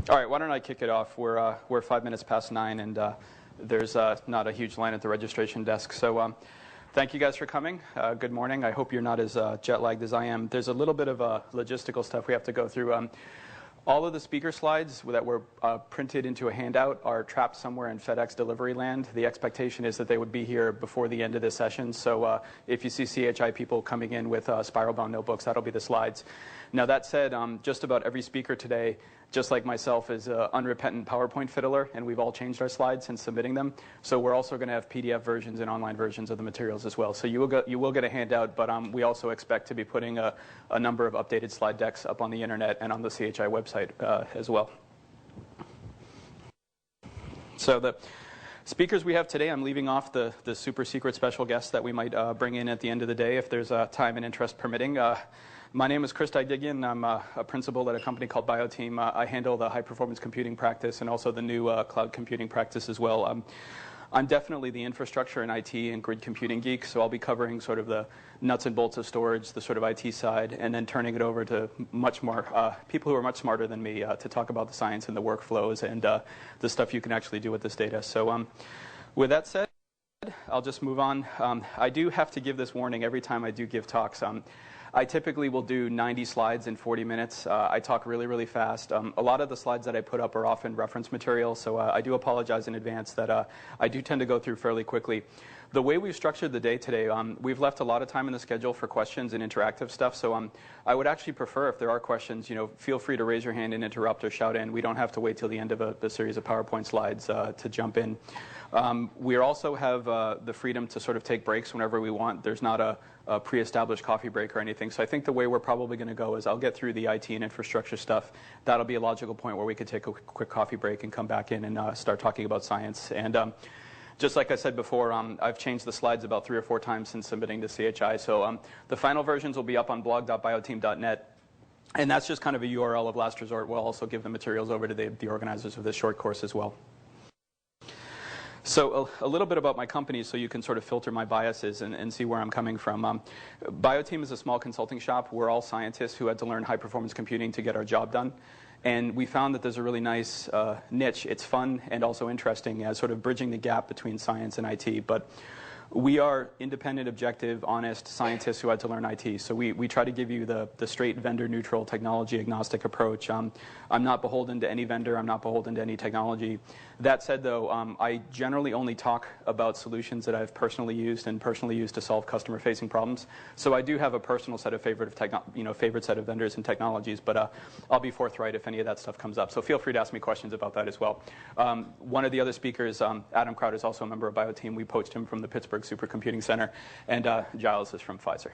All right, why don't I kick it off? We're 5 minutes past 9, and there's not a huge line at the registration desk. So thank you guys for coming. Good morning. I hope you're not as jet-lagged as I am. There's a little bit of logistical stuff we have to go through. All of the speaker slides that were printed into a handout are trapped somewhere in FedEx delivery land. The expectation is that they would be here before the end of this session. So if you see CHI people coming in with spiral-bound notebooks, that'll be the slides. Now that said, just about every speaker today, just like myself, is an unrepentant PowerPoint fiddler, and we've all changed our slides since submitting them. So we're also going to have PDF versions and online versions of the materials as well. So you will get a handout, but we also expect to be putting a number of updated slide decks up on the internet and on the CHI website as well. So the speakers we have today, I'm leaving off the super secret special guests that we might bring in at the end of the day if there's time and interest permitting. My name is Chris Digdigian. I'm a principal at a company called BioTeam. I handle the high-performance computing practice and also the new cloud computing practice as well. I'm definitely the infrastructure and IT and grid computing geek, so I'll be covering sort of the nuts and bolts of storage, the sort of IT side, and then turning it over to much more people who are much smarter than me to talk about the science and the workflows and the stuff you can actually do with this data. So with that said, I'll just move on. I do have to give this warning every time I do give talks. I typically will do 90 slides in 40 minutes. I talk really, really fast. A lot of the slides that I put up are often reference material, so I do apologize in advance that I do tend to go through fairly quickly. The way we've structured the day today, we've left a lot of time in the schedule for questions and interactive stuff, so I would actually prefer if there are questions, feel free to raise your hand and interrupt or shout in. We don't have to wait till the end of a series of PowerPoint slides to jump in. We also have the freedom to sort of take breaks whenever we want. There's not a pre-established coffee break or anything. So I think the way we're probably going to go is I'll get through the IT and infrastructure stuff. That'll be a logical point where we could take a quick coffee break and come back in and start talking about science. And just like I said before, I've changed the slides about 3 or 4 times since submitting to CHI. So the final versions will be up on blog.bioteam.net. And that's just kind of a URL of last resort. We'll also give the materials over to the organizers of this short course as well. So a little bit about my company so you can sort of filter my biases and see where I'm coming from. BioTeam is a small consulting shop. We're all scientists who had to learn high-performance computing to get our job done. And we found that there's a really nice niche. It's fun and also interesting as sort of bridging the gap between science and IT. But we are independent, objective, honest scientists who had to learn IT. So we try to give you the straight vendor-neutral, technology-agnostic approach. I'm not beholden to any vendor. I'm not beholden to any technology. That said, though, I generally only talk about solutions that I've personally used to solve customer-facing problems. So I do have a personal set of favorite set of vendors and technologies, but I'll be forthright if any of that stuff comes up. So feel free to ask me questions about that as well. One of the other speakers, Adam Crowder, is also a member of BioTeam. We poached him from the Pittsburgh Supercomputing Center, and Giles is from Pfizer.